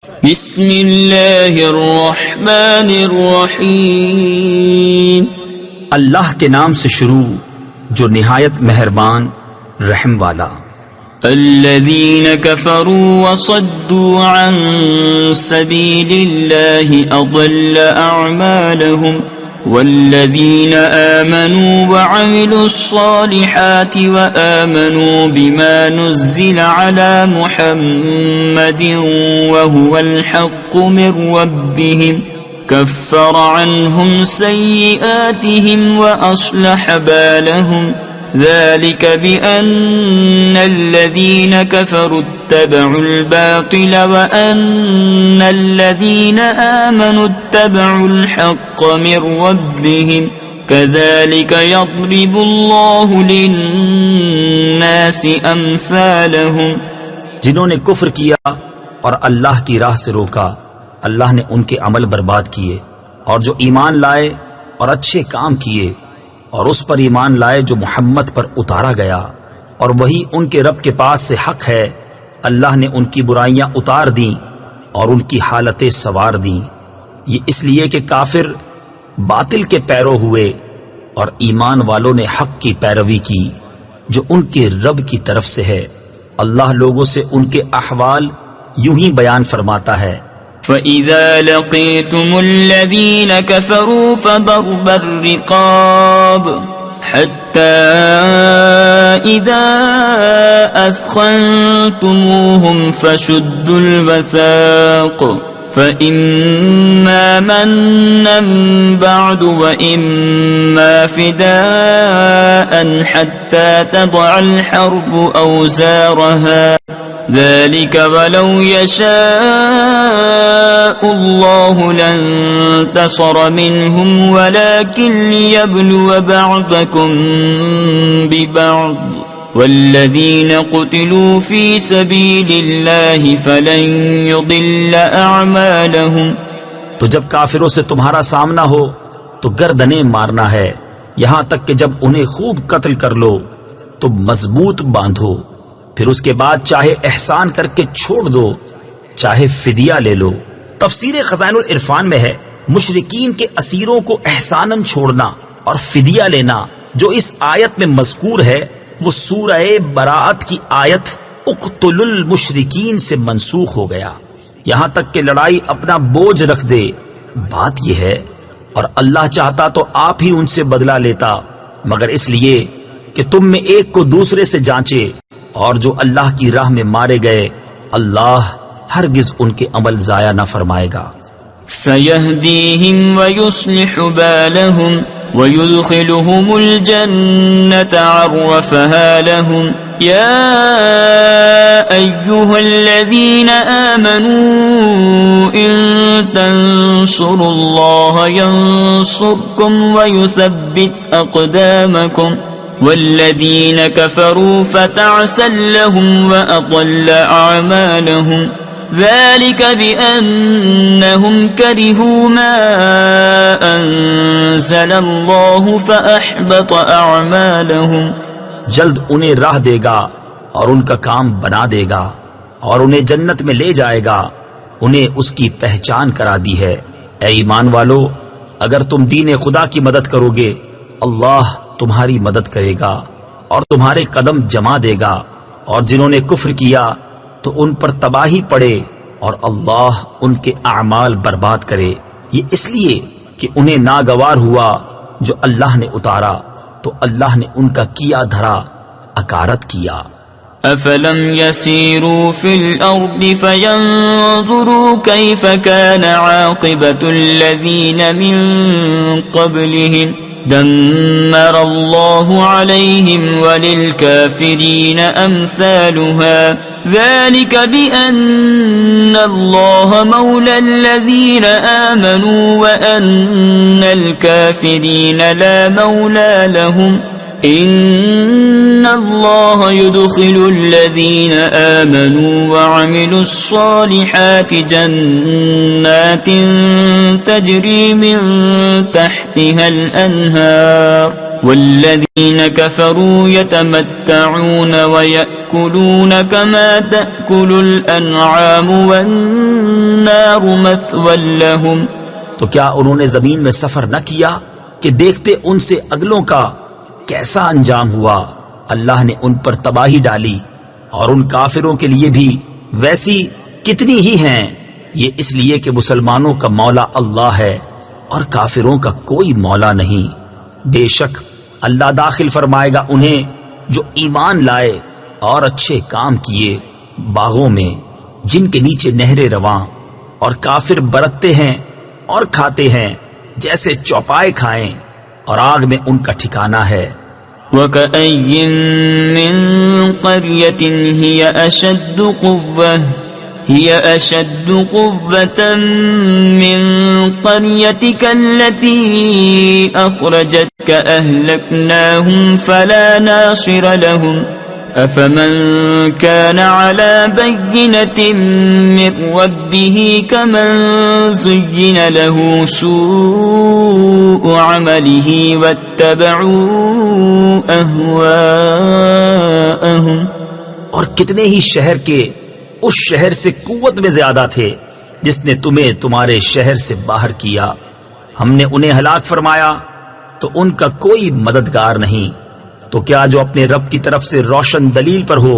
بسم اللہ الرحمن الرحیم، اللہ کے نام سے شروع جو نہایت مہربان رحم والا۔ الذین کفروا وصدوا عن سبیل اللہ اضل اعمالهم والذین آمنوا وعملوا الصالحات وآمنوا بما نزل على محمد وهو الحق من ربهم كفر عنهم سيئاتهم وأصلح بالهم ذلك بأن الذين كفروا اتبعوا الباطل وأن الذين آمنوا اتبعوا الحق من ربهم كذلك يضرب الله للناس أمثالهم۔ جنہوں نے کفر کیا اور اللہ کی راہ سے روکا، اللہ نے ان کے عمل برباد کیے، اور جو ایمان لائے اور اچھے کام کیے اور اس پر ایمان لائے جو محمد پر اتارا گیا، اور وہی ان کے رب کے پاس سے حق ہے، اللہ نے ان کی برائیاں اتار دیں اور ان کی حالتیں سوار دیں۔ یہ اس لیے کہ کافر باطل کے پیرو ہوئے اور ایمان والوں نے حق کی پیروی کی جو ان کے رب کی طرف سے ہے۔ اللہ لوگوں سے ان کے احوال یوں ہی بیان فرماتا ہے۔ فَإِذَا لَقِيتُمُ الَّذِينَ كَفَرُوا فَضَرْبَ الرِّقَابِ حَتَّى إِذَا أَثْخَنْتُمُوهُمْ فَشُدُّوا الْوَثَاقَ فَإِمَّا مَنًّا بَعْدُ وَإِمَّا فِدَاءً حَتَّى تَضَعَ الْحَرْبُ أَوْزَارَهَا ذلك ولو يشاء الله لانتصر منهم ولكن ليبلو بعضكم ببعض والذين قتلوا في سبيل الله فلن يضل أعمالهم۔ تو جب کافروں سے تمہارا سامنا ہو تو گردنیں مارنا ہے، یہاں تک کہ جب انہیں خوب قتل کر لو تو مضبوط باندھو، پھر اس کے بعد چاہے احسان کر کے چھوڑ دو چاہے فدیہ لے لو۔ تفسیر خزائن العرفان میں ہے مشرکین کے اسیروں کو احساناً چھوڑنا اور فدیہ لینا جو اس آیت میں مذکور ہے وہ سورہ براءت کی آیت اقتل المشرکین سے منسوخ ہو گیا، یہاں تک کہ لڑائی اپنا بوجھ رکھ دے۔ بات یہ ہے اور اللہ چاہتا تو آپ ہی ان سے بدلہ لیتا، مگر اس لیے کہ تم میں ایک کو دوسرے سے جانچے، اور جو اللہ کی راہ میں مارے گئے اللہ ہرگز ان کے عمل ضائع نہ فرمائے گا۔ سَيَهْدِيهِمْ وَيُصْلِحُ بَالَهُمْ وَيُدْخِلُهُمُ الْجَنَّةَ عَرَّفَهَا لَهُمْ يَا أَيُّهَا الَّذِينَ آمَنُوا إِن تَنصُرُوا اللَّهَ يَنصُرْكُمْ وَيُثَبِّتْ أَقْدَامَكُمْ والذین کفروا فتعسا لهم وأضل أعمالهم ذلك بأنهم كرهوا ما أنزل الله فأحبط أعمالهم۔ جلد انہیں راہ دے گا اور ان کا کام بنا دے گا اور انہیں جنت میں لے جائے گا، انہیں اس کی پہچان کرا دی ہے۔ اے ایمان والو، اگر تم دین خدا کی مدد کرو گے اللہ تمہاری مدد کرے گا اور تمہارے قدم جما دے گا، اور جنہوں نے کفر کیا تو ان پر تباہی پڑے اور اللہ ان کے اعمال برباد کرے۔ یہ اس لیے کہ انہیں ناگوار ہوا جو اللہ نے اتارا تو اللہ نے ان کا کیا دھرا اکارت کیا۔ افلم يسيروا في الارض فينظروا كيف كان عاقبة الذين من قبلهم دمر الله عليهم وللكافرين أمثالها ذلك بأن الله مولى الذين آمنوا وأن الكافرين لا مولى لهم إن الله يدخل الذين آمنوا وعملوا الصالحات جنات تجري من تحتها الأنهار والذين كفروا يتمتعون ويأكلون كما تأكل الأنعام والنار مثوى لهم. تو کیا انہوں نے زمین میں سفر نہ کیا کہ دیکھتے ان سے اگلوں کا کیسا انجام ہوا؟ اللہ نے ان پر تباہی ڈالی اور ان کافروں کے لیے بھی ویسی کتنی ہی ہیں. یہ اس لیے کہ مسلمانوں کا مولا اللہ ہے اور کافروں کا کوئی مولا نہیں. بے شک اللہ داخل فرمائے گا انہیں جو ایمان لائے اور اچھے کام کیے باغوں میں جن کے نیچے نہریں رواں، اور کافر برتتے ہیں اور کھاتے ہیں جیسے چوپائے کھائیں، اور آگ میں ان کا ٹھکانہ ہے. وَكَأَيٍّ مِّن قَرْيَةٍ هي أشد قوة من قريتك التي أخرجتك أهلكناهم فلا ناصر لهم. أفمن كان على بينة من ربه كمن زين له سوء عمله واتبعوا أهواءهم. اور کتنے ہی شہر کے اس شہر سے قوت میں زیادہ تھے جس نے تمہیں تمہارے شہر سے باہر کیا. ہم نے انہیں ہلاک فرمایا تو ان کا کوئی مددگار نہیں. تو کیا جو اپنے رب کی طرف سے روشن دلیل پر ہو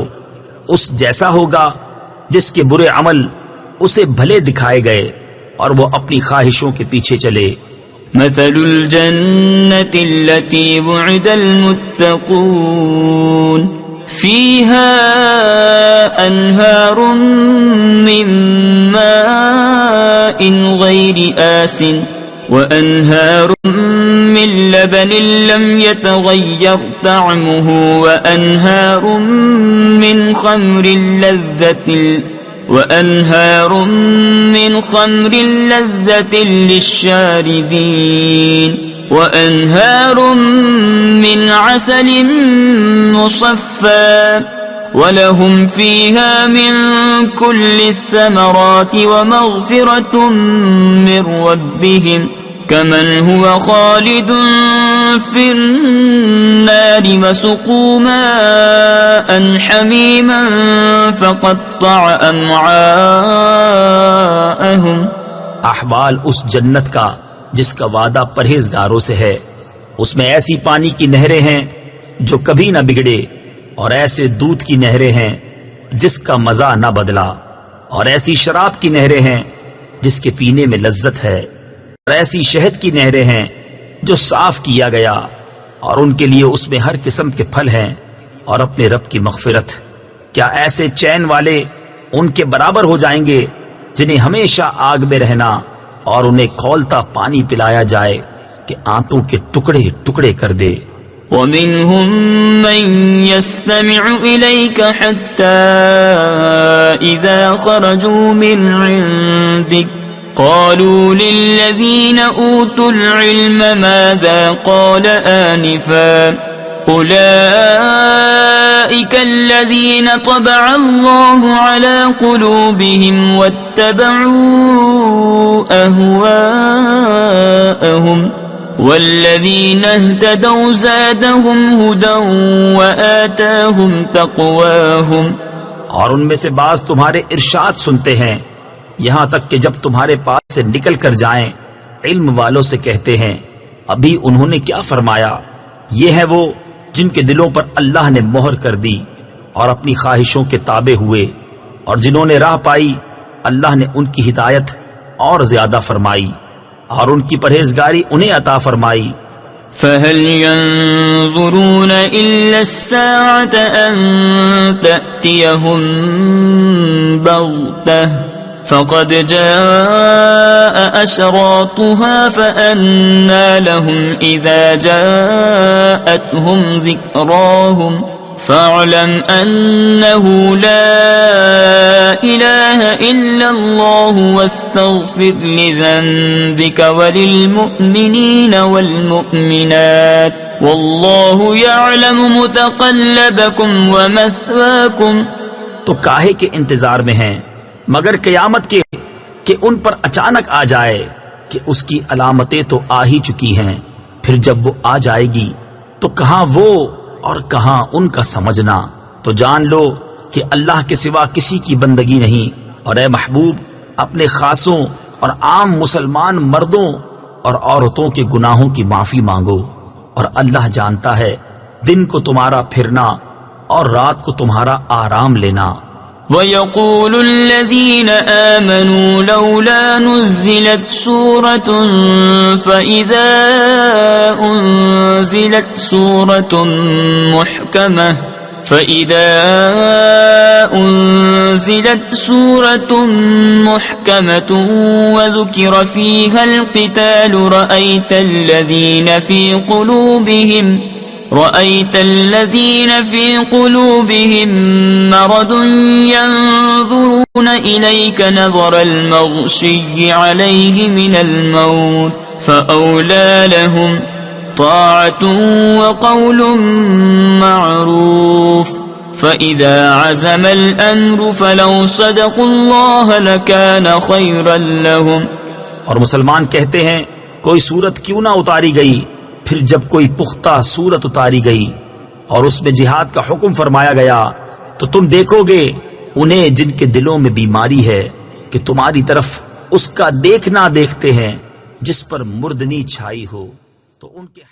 اس جیسا ہوگا جس کے برے عمل اسے بھلے دکھائے گئے اور وہ اپنی خواہشوں کے پیچھے چلے. مثل الجنة التي وعد المتقون فيها أنهار من ماء غير آسٍ وأنهار من لبن لم يتغير طعمه وأنهار من خمر لذة للشاربين وأنهار من عسل مصفى ولهم فيها من كل الثمرات ومغفرة من ربهم كمن هو خالد في النار وسقوا ماء حميما فقطع أمعاءهم. احوال اس جنت کا جس کا وعدہ پرہیزگاروں سے ہے. اس میں ایسی پانی کی نہریں ہیں جو کبھی نہ بگڑے، اور ایسے دودھ کی نہریں ہیں جس کا مزہ نہ بدلا، اور ایسی شراب کی نہریں ہیں جس کے پینے میں لذت ہے، اور ایسی شہد کی نہریں ہیں جو صاف کیا گیا، اور ان کے لیے اس میں ہر قسم کے پھل ہیں اور اپنے رب کی مغفرت. کیا ایسے چین والے ان کے برابر ہو جائیں گے جنہیں ہمیشہ آگ میں رہنا اور انہیں کھولتا پانی پلایا جائے کہ آنتوں کے ٹکڑے ٹکڑے کر دے. وَمِنْهُمْ مَنْ يَسْتَمِعُ إِلَيْكَ حَتَّى إِذَا خَرَجُوا مِنْ عِنْدِكَ قَالُوا لِلَّذِينَ أُوتُوا الْعِلْمَ مَاذَا قَالَ آنِفًا أُولَئِكَ الَّذِينَ طَبَعَ اللَّهُ عَلَى قُلُوبِهِمْ وَاتَّبَعُوا أَهْوَاءَهُمْ والذین اہتدوا زادہم ہدی وآتاہم تقواہم. اور ان میں سے بعض تمہارے ارشاد سنتے ہیں یہاں تک کہ جب تمہارے پاس سے نکل کر جائیں علم والوں سے کہتے ہیں ابھی انہوں نے کیا فرمایا. یہ ہے وہ جن کے دلوں پر اللہ نے مہر کر دی اور اپنی خواہشوں کے تابع ہوئے، اور جنہوں نے راہ پائی اللہ نے ان کی ہدایت اور زیادہ فرمائی اور ان کی پرہیزگاری انہیں عطا فرمائی. فَهَلْ يَنظُرُونَ إِلَّا السَّاعَةَ أَن تَأْتِيَهُمْ بَغْتَةً فَقَدْ جَاءَ أَشْرَاطُهَا فَأَنَّى لَهُمْ إِذَا جَاءَتْهُمْ ذِكْرَاهُمْ فَاعْلَمْ أَنَّهُ لَا إِلَهَ إِلَّا اللَّهُ وَاسْتَغْفِرْ لِذَنبِكَ وَلِلْمُؤْمِنِينَ وَالْمُؤْمِنَاتِ وَاللَّهُ يَعْلَمُ مُتَقَلَّبَكُمْ وَمَثْوَاكُمْ. تو کاہے کے انتظار میں ہیں مگر قیامت کے کہ ان پر اچانک آ جائے کہ اس کی علامتیں تو آ ہی چکی ہیں، پھر جب وہ آ جائے گی تو تو کہاں وہ اور کہاں ان کا سمجھنا. تو جان لو کہ اللہ کے سوا کسی کی بندگی نہیں. اور اے محبوب اپنے خاصوں اور عام مسلمان مردوں اور عورتوں کے گناہوں کی معافی مانگو، اور اللہ جانتا ہے دن کو تمہارا پھرنا اور رات کو تمہارا آرام لینا. وَيَقُولُ الَّذِينَ آمَنُوا لَوْلَا نُزِّلَتْ سُورَةٌ فَإِذَا أُنزِلَتْ سُورَةٌ مُحْكَمَةٌ وَذُكِرَ فِيهَا الْقِتَالُ رأيت الذين في قلوبهم مرض ينظرون إليك نظر المغشي عليه من الموت فأولى لهم طاعة وقول معروف فإذا عزم الأمر فلو صدقوا الله لكان خيرا لهم. اور مسلمان کہتے ہیں کوئی صورت کیوں نہ اتاری گئی. پھر جب کوئی پختہ صورت اتاری گئی اور اس میں جہاد کا حکم فرمایا گیا تو تم دیکھو گے انہیں جن کے دلوں میں بیماری ہے کہ تمہاری طرف اس کا دیکھنا دیکھتے ہیں جس پر مردنی چھائی ہو تو ان کے